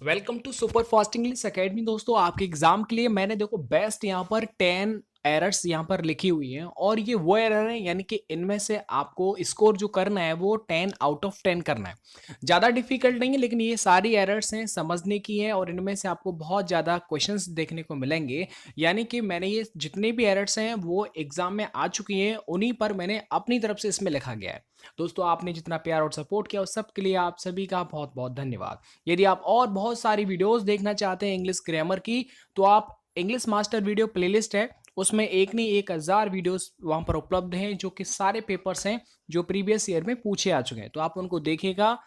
Welcome to super fast English academy. दोस्तों, आपके exam के लिए मैंने देखो बेस्ट यहाँ पर 10 एरर्स यहाँ पर लिखी हुई हैं और ये वो एरर है, यानी कि इनमें से आपको स्कोर जो करना है वो 10 आउट ऑफ 10 करना है। ज़्यादा डिफिकल्ट नहीं है, लेकिन ये सारी एरर्स हैं, समझने की है और इनमें से आपको बहुत ज़्यादा क्वेश्चंस देखने को मिलेंगे। यानी कि मैंने ये जितने भी एरर्स हैं वो एग्जाम में आ चुकी हैं, उन्हीं पर मैंने अपनी तरफ से इसमें लिखा गया है। दोस्तों, आपने जितना प्यार और सपोर्ट किया उस सब के लिए आप सभी का बहुत बहुत धन्यवाद। यदि आप और बहुत सारी वीडियोस देखना चाहते हैं इंग्लिश ग्रामर की, तो आप इंग्लिश मास्टर वीडियो प्लेलिस्ट है, उसमें एक नहीं 1000 वीडियोस वहां पर उपलब्ध हैं, जो कि सारे पेपर्स हैं जो प्रीवियस ईयर में पूछे आ चुके हैं, तो आप उनको देखिएगा।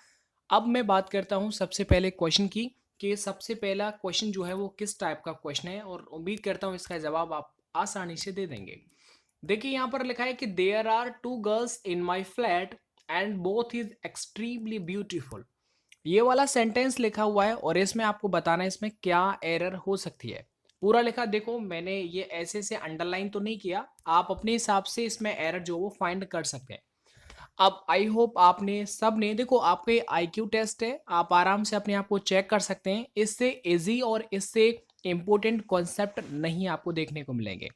अब मैं बात करता हूं सबसे पहले क्वेश्चन की, कि सबसे पहला क्वेश्चन जो है वो किस टाइप का क्वेश्चन है, और उम्मीद करता हूं इसका जवाब आप आसानी से दे देंगे। देखिए, यहां पर लिखा है कि there are two girls in my flat and both is extremely beautiful. ये वाला सेंटेंस लिखा हुआ है और इसमें आपको बताना है इसमें क्या एरर हो सकती है। पूरा लिखा देखो, मैंने ये ऐसे से अंडरलाइन तो नहीं किया, आप अपने हिसाब से इसमें एरर जो वो फाइंड कर सकते हैं। अब आई होप आपने सब ने देखो, आपके आईक्यू टेस्ट है, आप आराम से अपने आप को चेक कर सकते हैं। इससे इजी और इससे इंपॉर्टेंट कॉन्सेप्ट नहीं आपको देखने को मिलेंगे।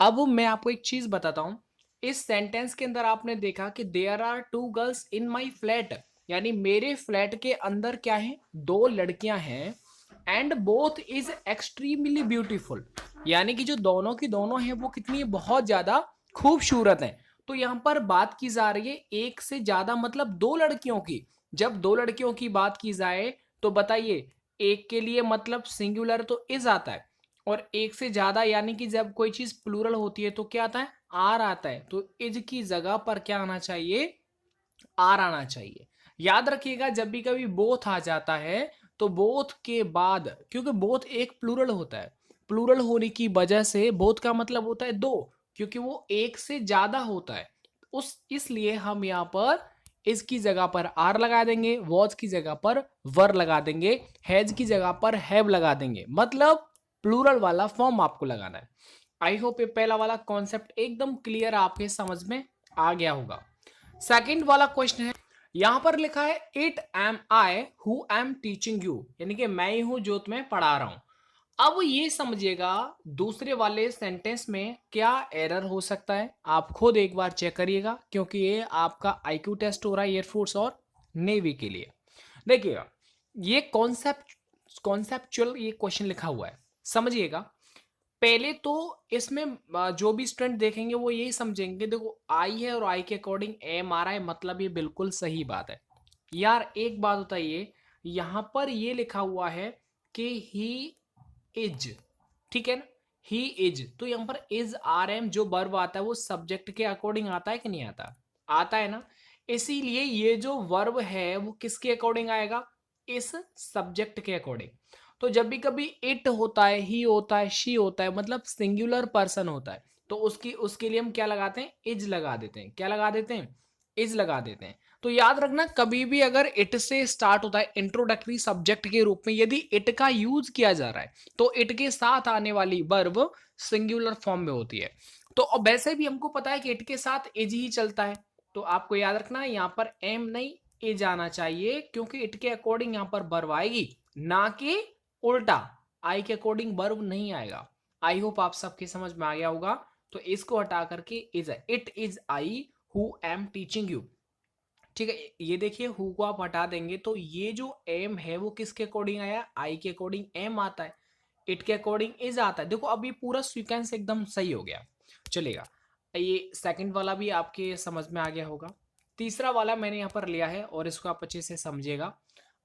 अब मैं आपको एक चीज बताता हूं। इस सेंटेंस के अंदर आपने देखा कि there are two girls in my flat, यानी मेरे फ्लैट के अंदर क्या है, दो लड़कियां हैं। And both is extremely beautiful, यानी कि जो दोनों की दोनों हैं वो कितनी बहुत ज्यादा खूबसूरत हैं। तो यहां पर बात की जा रही है एक से ज्यादा, मतलब दो लड़कियों की। जब दो लड़कियों की बात की जाए तो बताइए, एक के लिए मतलब सिंगुलर तो इज आता है, और एक से ज्यादा यानी कि जब कोई चीज प्लूरल होती है तो क्या आता है, आर आता है। तो इज की जगह पर क्या आना चाहिए, आर आना चाहिए। याद रखिएगा, जब भी कभी बोथ आ जाता है तो बोथ के बाद, क्योंकि बोथ एक प्लूरल होता है, प्लूरल होने की वजह से बोथ का मतलब होता है दो, क्योंकि वो एक से ज्यादा होता है। उस इसलिए हम यहाँ पर इसकी जगह पर आर लगा देंगे, वॉज की जगह पर वर लगा देंगे, हैज की जगह पर हैव लगा देंगे, मतलब प्लूरल वाला फॉर्म आपको लगाना है। आई होप ये पहला वाला कॉन्सेप्ट एकदम क्लियर आपके समझ में आ गया होगा। सेकंड वाला क्वेश्चन है, यहां पर लिखा है it am I who am teaching you, यानी कि मैं ही हूं जो तुम्हें पढ़ा रहा हूं। अब ये समझिएगा, दूसरे वाले सेंटेंस में क्या एरर हो सकता है, आप खुद एक बार चेक करिएगा, क्योंकि ये आपका आईक्यू टेस्ट हो रहा है एयरफोर्स और नेवी के लिए। देखिएगा, ये कॉन्सेप्चुअल ये क्वेश्चन लिखा हुआ है, समझिएगा। पहले तो इसमें जो भी स्टूडेंट देखेंगे वो यही समझेंगे, देखो आई है और आई के अकॉर्डिंग एम आ रहा है, मतलब ये बिल्कुल सही बात है। यार एक बात बताइए, यहां पर ये लिखा हुआ है कि ही इज, ठीक है ना, ही इज, तो यहाँ पर इज आर एम जो वर्ब आता है वो सब्जेक्ट के अकॉर्डिंग आता है कि नहीं आता, आता है ना। इसीलिए ये जो वर्ब है वो किसके अकॉर्डिंग आएगा, इस सब्जेक्ट के अकॉर्डिंग। तो जब भी कभी इट होता है, ही होता है, शी होता है, मतलब सिंगुलर पर्सन होता है, तो उसकी उसके लिए हम क्या लगाते हैं, इज लगा देते हैं। क्या लगा देते हैं, इज लगा देते हैं। तो याद रखना, कभी भी अगर इट से स्टार्ट होता है इंट्रोडक्टरी सब्जेक्ट के रूप में, यदि इट का यूज किया जा रहा है तो इट के साथ आने वाली वर्ब सिंगुलर फॉर्म में होती है। तो अब वैसे भी हमको पता है कि इट के साथ इज ही चलता है, तो आपको याद रखना है यहाँ पर एम नहीं इज आना चाहिए, क्योंकि इट के अकॉर्डिंग यहाँ पर वर्ब आएगी, ना कि उल्टा आई के अकॉर्डिंग वर्ब नहीं आएगा। आई होप आप सबके समझ में आ गया होगा। तो इसको हटा करके is, it is I who am teaching you, ठीक है। ये देखिए, हु को आप हटा देंगे तो ये जो एम है वो किसके अकॉर्डिंग आया, आई के अकॉर्डिंग एम आता है, इट के अकॉर्डिंग इज आता है। देखो अब ये पूरा सीक्वेंस एकदम सही हो गया, चलेगा। ये सेकंड वाला भी आपके समझ में आ गया होगा। तीसरा वाला मैंने यहाँ पर लिया है और इसको आप अच्छे से समझिएगा।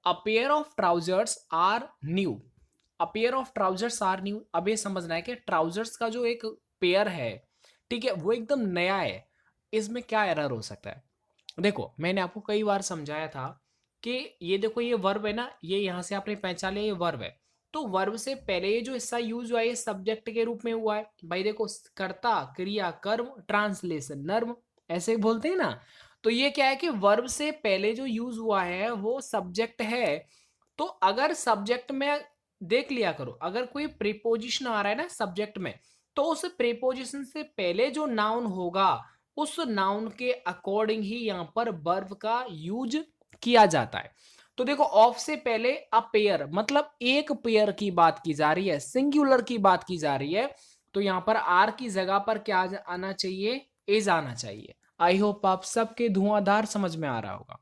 A pair of trousers are new, a pair of trousers are new. अब ये समझना है कि ट्राउजर्स का जो एक पेयर है, ठीक है, वो एकदम नया है। इसमें क्या एरर हो सकता है, देखो मैंने आपको कई बार समझाया था कि ये देखो, ये वर्ब है ना, ये यहां से आपने पहचान लिया ये वर्ब है। तो वर्ब से पहले ये जो हिस्सा यूज हुआ है ये सब्जेक्ट के रूप में हुआ है भाई। देखो, कर्ता, क्रिया, कर्म, ट्रांसलेशन, नर्म, ऐसे बोलते हैं ना। तो ये क्या है कि वर्ब से पहले जो यूज हुआ है वो सब्जेक्ट है। तो अगर सब्जेक्ट में देख लिया करो, अगर कोई प्रीपोजिशन आ रहा है ना सब्जेक्ट में, तो उस प्रीपोजिशन से पहले जो नाउन होगा उस नाउन के अकॉर्डिंग ही यहां पर वर्ब का यूज किया जाता है। तो देखो ऑफ से पहले अ पेयर, मतलब एक पेयर की बात की जा रही है, सिंगुलर की बात की जा रही है, तो यहां पर आर की जगह पर क्या आना चाहिए, इज आना चाहिए। आई होप आप सबके धुआंधार समझ में आ रहा होगा।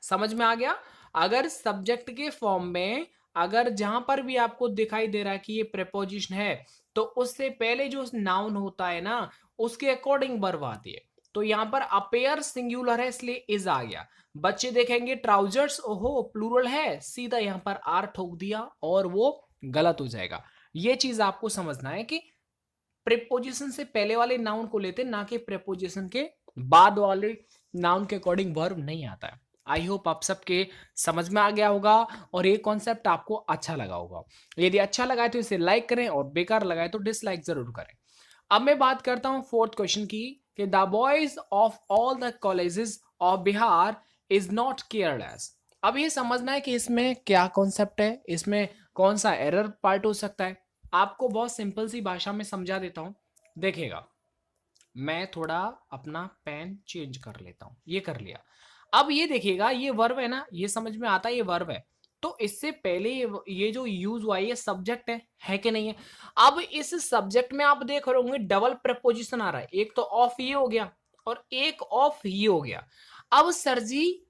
समझ में आ गया। अगर सब्जेक्ट के फॉर्म में अगर जहां पर भी आपको दिखाई दे रहा है कि ये प्रेपोजिशन है, तो उससे पहले जो नाउन होता है ना, उसके अकॉर्डिंग वर्ब आती है। तो यहां पर अपेयर सिंगुलर है इसलिए इज आ गया। बच्चे देखेंगे ट्राउजर्स, ओहो प्लूरल है, सीधा यहां पर आर ठोक दिया और वो गलत हो जाएगा। ये चीज आपको समझना है कि प्रेपोजिशन से पहले वाले नाउन को लेते, ना कि प्रेपोजिशन के बाद वाले नाउन के अकॉर्डिंग वर्ब नहीं आता है। आई होप आप सबके समझ में आ गया होगा और ये कॉन्सेप्ट आपको अच्छा लगा होगा। यदि अच्छा लगा है तो इसे लाइक करें और बेकार लगा है तो डिसलाइक जरूर करें। अब मैं बात करता हूं फोर्थ क्वेश्चन की, कि the boys of all the colleges of Bihar is not cared as. अब ये समझना है कि इसमें क्या कॉन्सेप्ट है, इसमें कौन सा एरर पार्ट हो सकता है। आपको बहुत सिंपल सी भाषा में समझा देता हूं, देखिएगा। मैं थोड़ा अपना पेन चेंज कर लेता हूं, ये कर लिया। अब ये देखिएगा, ये वर्ब है ना, ये समझ में आता है ये वर्ब है। तो इससे पहले ये जो यूज हुआ ये सब्जेक्ट है कि नहीं है। अब इस सब्जेक्ट में आप देख रहे होंगे डबल प्रपोजिशन आ रहा है, एक तो ऑफ ये हो गया और एक ऑफ ये हो गया। अब सर जी,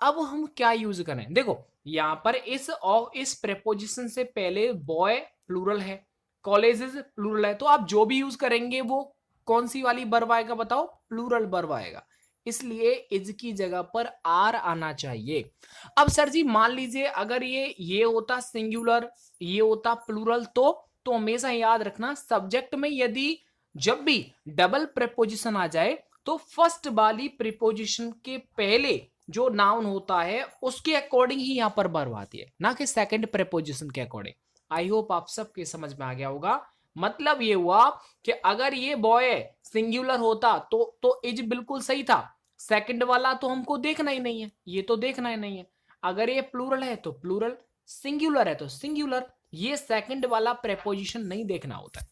अब हम क्या यूज करें, देखो यहां पर इस प्रेपोजिशन से पहले बॉय प्लूरल है, कॉलेजेस प्लूरल है, तो आप जो भी यूज करेंगे वो कौन सी वाली वर्ब आएगा बताओ, प्लूरल वर्ब आएगा। इसलिए इज की जगह पर आर आना चाहिए। अब सर जी मान लीजिए अगर ये होता सिंगुलर, ये होता प्लूरल, तो हमेशा याद रखना सब्जेक्ट में यदि जब भी डबल प्रेपोजिशन आ जाए तो फर्स्ट वाली प्रीपोजिशन के पहले जो नाउन होता है उसके अकॉर्डिंग ही यहां पर वर्ब आती है, ना कि सेकंड प्रीपोजिशन के अकॉर्डिंग। आई होप आप सबके समझ में आ गया होगा। मतलब ये हुआ कि अगर ये बॉय सिंगुलर होता तो इज बिल्कुल सही था, सेकंड वाला तो हमको देखना ही नहीं है, ये तो देखना ही नहीं है। अगर ये प्लूरल है तो प्लूरल, सिंगुलर है तो सिंगुलर, ये सेकंड वाला प्रेपोजिशन नहीं देखना होता है।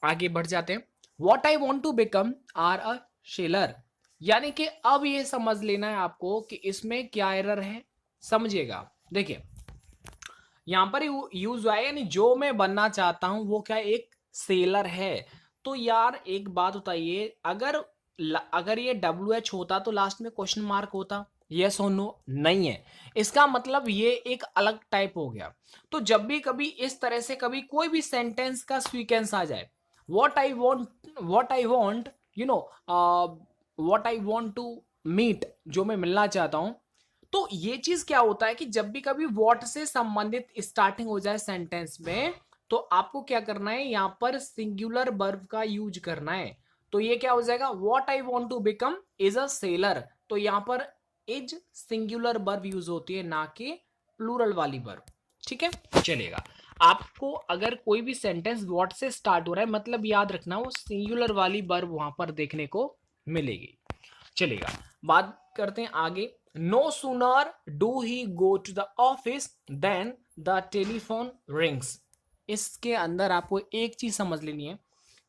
आगे बढ़ जाते हैं। What I want to become are a seller, यानी कि अब ये समझ लेना है आपको कि इसमें क्या एरर है, समझिएगा। देखिए यहां पर यूज हुआ है, यानी जो मैं बनना चाहता हूं वो क्या एक सेलर है। तो यार एक बात बताइए, अगर ये डब्ल्यू एच होता तो लास्ट में क्वेश्चन मार्क होता, यस और नो, नहीं है। इसका मतलब ये एक अलग टाइप हो गया। तो जब भी कभी इस तरह से कभी कोई भी सेंटेंस का सीक्वेंस आ जाए, what I want you know what I want to meet, जो मैं मिलना चाहता हूं, तो ये चीज क्या होता है कि जब भी कभी व्हाट से संबंधित स्टार्टिंग हो जाए सेंटेंस में, तो आपको क्या करना है, यहां पर सिंगुलर वर्ब का यूज करना है। तो ये क्या हो जाएगा, what I want to become is a seller, तो यहां पर इज सिंगुलर वर्ब यूज होती है, ना कि प्लूरल वाली वर्ब। ठीक है, चलेगा। आपको अगर कोई भी सेंटेंस व्हाट से स्टार्ट हो रहा है, मतलब याद रखना वो सिंगुलर वाली वर्ब वहां पर देखने को मिलेगी। चलेगा, बात करते हैं आगे। No sooner do he go to the office then the telephone rings. इसके अंदर आपको एक चीज समझ लेनी है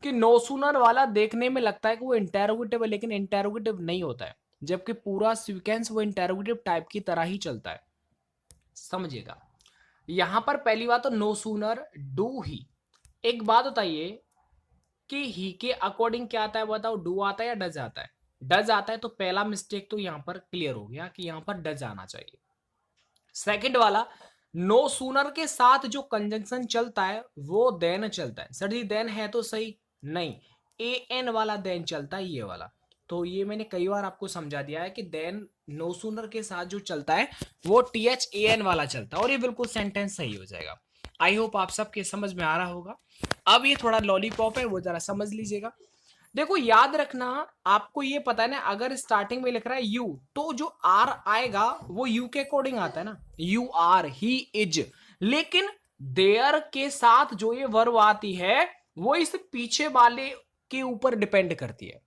कि नो सूनर वाला देखने में लगता है कि वो इंटेरोगेटिव है, लेकिन इंटेरोगेटिव नहीं होता है, जबकि पूरा सीक्वेंस वो इंटेरोगेटिव टाइप की तरह ही चलता है। समझिएगा, यहां पर पहली बात तो नो सूनर डू ही। एक बात बताइए कि ही के अकॉर्डिंग क्या आता है बताओ, डू आता है या डज आता है? डज आता है, तो पहला मिस्टेक तो यहां पर क्लियर हो गया कि यहां पर डज आना चाहिए। सेकंड वाला, नो सूनर के साथ जो कंजंक्शन चलता है वो देन चलता है। सर जी देन है तो सही, नहीं, ए एन वाला देन चलता है, ये वाला। तो ये मैंने कई बार आपको समझा दिया है कि देन नो सूनर के साथ जो चलता है वो टी एच ए एन वाला चलता है, और ये बिल्कुल सेंटेंस सही हो जाएगा। आई होप आप सबके समझ में आ रहा होगा। अब ये थोड़ा लॉलीपॉप है, वो जरा समझ लीजिएगा। देखो याद रखना, आपको ये पता है ना, अगर स्टार्टिंग में लिख रहा है यू, तो जो आर आएगा वो यू के अकॉर्डिंग आता है ना, यू आर, ही इज। लेकिन देयर के साथ जो ये वर्ब आती है वो इस पीछे वाले के ऊपर डिपेंड करती है।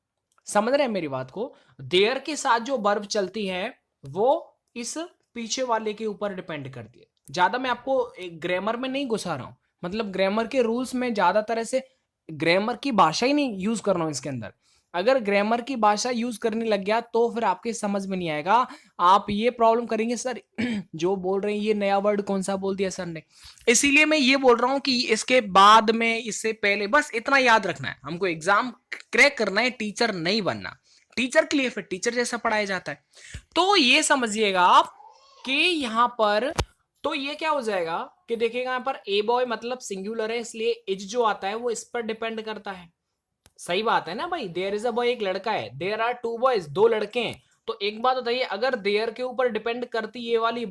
समझ रहे हैं मेरी बात को? देयर के साथ जो वर्ब चलती है वो इस पीछे वाले के ऊपर डिपेंड करती है। ज्यादा मैं आपको ग्रामर में नहीं घुसा रहा हूं, मतलब ग्रामर के रूल्स में ज्यादा तरह से ग्रामर की भाषा ही नहीं यूज कर रहा हूं इसके अंदर। अगर ग्रामर की भाषा यूज करने लग गया तो फिर आपके समझ में नहीं आएगा। आप ये प्रॉब्लम करेंगे सर जो बोल रहे हैं ये नया वर्ड कौन सा बोल दिया सर ने। इसीलिए मैं ये बोल रहा हूं कि इसके बाद में, इससे पहले बस इतना याद रखना है, हमको एग्जाम क्रैक करना है, टीचर नहीं बनना। टीचर के लिए फिर टीचर जैसा पढ़ाया जाता है। तो ये समझिएगा आप कि यहां पर तो ये क्या हो जाएगा कि देखिएगा यहां पर ए बॉय मतलब सिंगुलर है, इसलिए इज जो आता है वो इस पर डिपेंड करता है। सही बात है ना भाई, देयर इज अ बॉय, एक लड़का है, देयर आर टू बॉयज, दो लड़के हैं। तो एक बात बताइए, अगर देयर के ऊपर डिपेंड करती ये वाली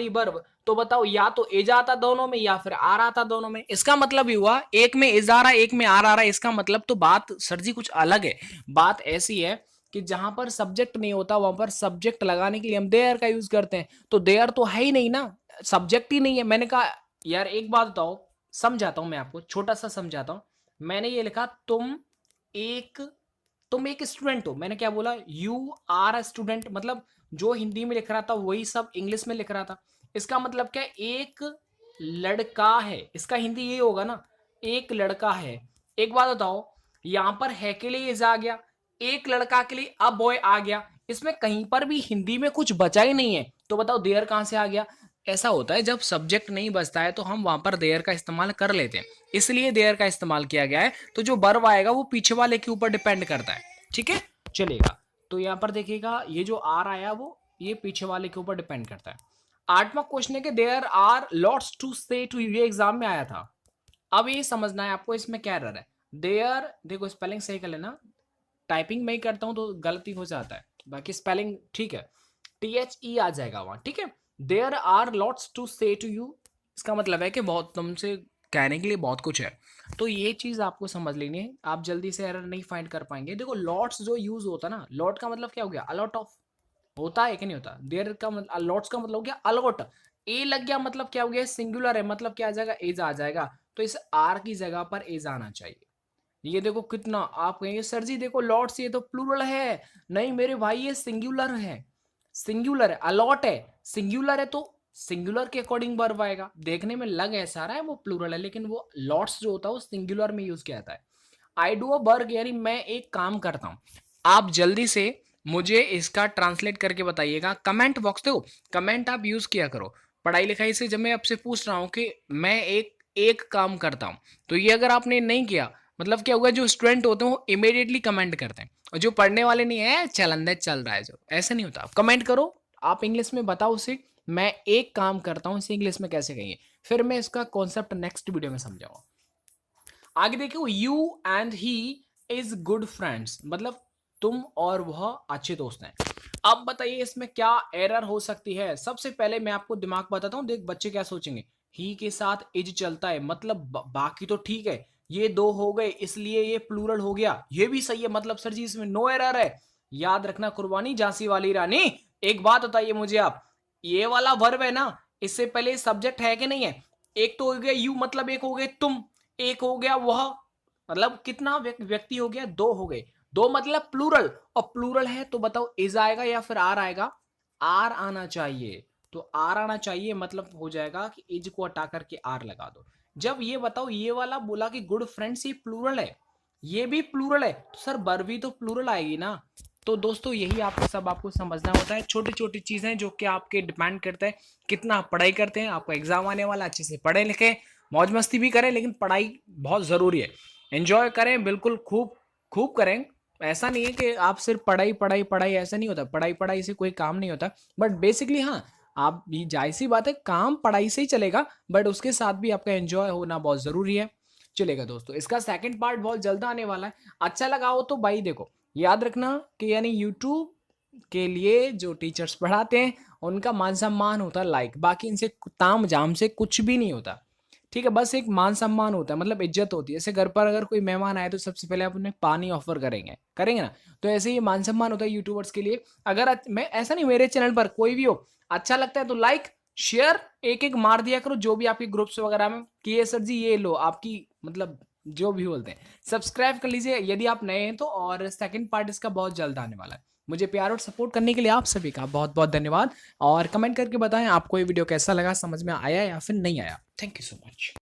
वर्ब, तो बताओ या तो इज आता दोनों में या फिर आर आता दोनों में। इसका मतलब ही हुआ एक में इज आ रहा है एक में आर आ रहा है, इसका मतलब तो बात सर जी कुछ अलग है। बात ऐसी है कि जहां पर सब्जेक्ट नहीं होता वहां पर सब्जेक्ट लगाने के लिए हम देयर का यूज करते हैं। तो देयर तो है ही नहीं ना, सब्जेक्ट ही नहीं है। मैंने कहा यार एक बात बताओ, समझाता हूं मैं आपको, छोटा सा समझाता हूं। मैंने ये लिखा एक तुम एक स्टूडेंट हो, मैंने क्या बोला, यू आर अ स्टूडेंट, मतलब जो हिंदी में लिख रहा था वही सब इंग्लिश में लिख रहा था। इसका मतलब क्या, एक लड़का है, इसका हिंदी ये होगा ना, एक लड़का है। एक बात बताओ, यहां पर है के लिए इज आ गया, एक लड़का के लिए अब बॉय आ गया, इसमें कहीं पर भी हिंदी में कुछ बचा ही नहीं है। तो बताओ देयर कहां से आ गया। ऐसा होता है जब सब्जेक्ट नहीं बचता है तो हम वहां पर देयर का इस्तेमाल कर लेते हैं, इसलिए देयर का इस्तेमाल किया गया है। तो जो वर्ब आएगा वो पीछे वाले के ऊपर डिपेंड करता है, ठीक है, चलेगा। तो यहां पर देखिएगा ये जो आर आया वो ये पीछे वाले के ऊपर डिपेंड करता है। आठवां क्वेश्चन है कि देयर आर लॉट्स टू से टू, ये एग्जाम में आया था। अब ये समझना है आपको इसमें क्या एरर है। देयर, देखो स्पेलिंग सही कर लेना, टाइपिंग में ही करता हूं तो गलती हो जाता है, बाकी स्पेलिंग ठीक है, THE आ जाएगा वहां, ठीक है। देयर आर लॉट्स टू से टू यू, इसका मतलब है कि बहुत तुमसे कहने के लिए बहुत कुछ है। तो ये चीज आपको समझ लेनी है, आप जल्दी से एरर नहीं फाइंड कर पाएंगे। देखो लॉट्स जो यूज होता ना, लॉट का मतलब क्या हो गया, अलॉट ऑफ, होता है कि नहीं होता। देयर का मतलब, लॉट्स का मतलब हो गया अलॉट, ए लग गया मतलब क्या हो गया, सिंगुलर है, मतलब क्या आ जाएगा, एज आ जाएगा। तो इस आर की जगह पर एज आना चाहिए। ये देखो कितना, आप कहेंगे सर जी देखो लॉट्स ये तो प्लूरल है। नहीं मेरे भाई ये सिंगुलर है, सिंगुलर है, अलॉट है, सिंगुलर है, तो सिंगुलर के अकॉर्डिंग वर्ब आएगा। देखने में लग ऐसा रहा है वो प्लूरल है, लेकिन वो लॉट्स जो होता है वो सिंगुलर में यूज किया जाता है। आई डू अ वर्क, यानी मैं एक काम करता हूं। आप जल्दी से मुझे इसका ट्रांसलेट करके बताइएगा कमेंट बॉक्स, देखो कमेंट आप यूज किया करो। पढ़ाई लिखाई से जब मैं आपसे पूछ रहा हूं कि मैं एक काम करता हूं, तो ये अगर आपने नहीं किया मतलब क्या होगा, जो स्टूडेंट होते हैं वो इमीडिएटली कमेंट करते हैं, और जो पढ़ने वाले नहीं है चल अंदर चल रहा है, जो ऐसा नहीं होता। आप कमेंट करो, आप इंग्लिश में बताओ उसे मैं एक काम करता हूं, इसे इंग्लिश में कैसे कहेंगे, फिर मैं इसका कॉन्सेप्ट नेक्स्ट वीडियो में समझाऊंगा। आगे देखो, you and he is good friends, मतलब तुम और वह अच्छे दोस्त हैं। अब बताइए इसमें क्या एरर हो सकती है। सबसे पहले मैं आपको दिमाग बताता हूं, देख बच्चे क्या सोचेंगे, ही के साथ इज चलता है मतलब बाकी तो ठीक है, ये दो हो गए इसलिए ये प्लूरल हो गया, ये भी सही है, मतलब सर जी इसमें नो एरर है। याद रखना कुर्बानी झांसी वाली रानी। एक बात बताइए मुझे आप, ये वाला वर्ब है ना, इससे पहले सब्जेक्ट है कि नहीं है। एक तो हो गया यू, मतलब एक हो गए तुम, एक हो गया वह, मतलब कितना व्यक्ति हो गया, दो हो गए, दो मतलब प्लूरल, और प्लूरल है तो बताओ इज आएगा या फिर आर आएगा, आर आना चाहिए। तो आर आना चाहिए मतलब हो जाएगा कि इज को हटा करके आर लगा दो। जब ये बताओ ये वाला बोला कि गुड फ्रेंड्स, ये प्लूरल है, ये भी प्लूरल है, तो सर बर भी तो प्लूरल आएगी ना। तो दोस्तों यही आपको सब आपको समझना होता है, छोटी छोटी चीजें जो कि आपके डिपेंड करता है कितना आप पढ़ाई करते हैं। आपको एग्जाम आने वाला, अच्छे से पढ़े लिखे, मौज मस्ती भी करें, लेकिन पढ़ाई बहुत ज़रूरी है। एंजॉय करें बिल्कुल, खूब खूब करें। ऐसा नहीं है कि आप सिर्फ पढ़ाई पढ़ाई पढ़ाई, ऐसा नहीं होता, पढ़ाई पढ़ाई से कोई काम नहीं होता। बट बेसिकली हाँ, आप भी जाहिर सी बात है काम पढ़ाई से ही चलेगा, बट उसके साथ भी आपका एंजॉय होना बहुत ज़रूरी है। चलेगा दोस्तों, इसका सेकंड पार्ट बहुत जल्द आने वाला है। अच्छा लगा हो तो भाई देखो याद रखना कि यानी यूट्यूब के लिए जो टीचर्स पढ़ाते हैं उनका मान सम्मान होता है लाइक, बाकी इनसे ताम जाम से कुछ भी नहीं होता, ठीक है। बस एक मान सम्मान होता है, मतलब इज्जत होती है। जैसे घर पर अगर कोई मेहमान आए तो सबसे पहले आप उन्हें पानी ऑफर करेंगे करेंगे ना, तो ऐसे ही मान सम्मान होता है यूट्यूबर्स के लिए। अगर मैं ऐसा नहीं, मेरे चैनल पर कोई भी हो अच्छा लगता है तो लाइक शेयर एक एक मार दिया करो, जो भी आपके ग्रुप्स वगैरह में कि ये सर जी ये लो आपकी, मतलब जो भी बोलते हैं। सब्सक्राइब कर लीजिए यदि आप नए हैं तो, और सेकंड पार्ट इसका बहुत जल्द आने वाला है। मुझे प्यार और सपोर्ट करने के लिए आप सभी का बहुत बहुत धन्यवाद, और कमेंट करके बताएं आपको ये वीडियो कैसा लगा, समझ में आया या फिर नहीं आया। Thank you so much.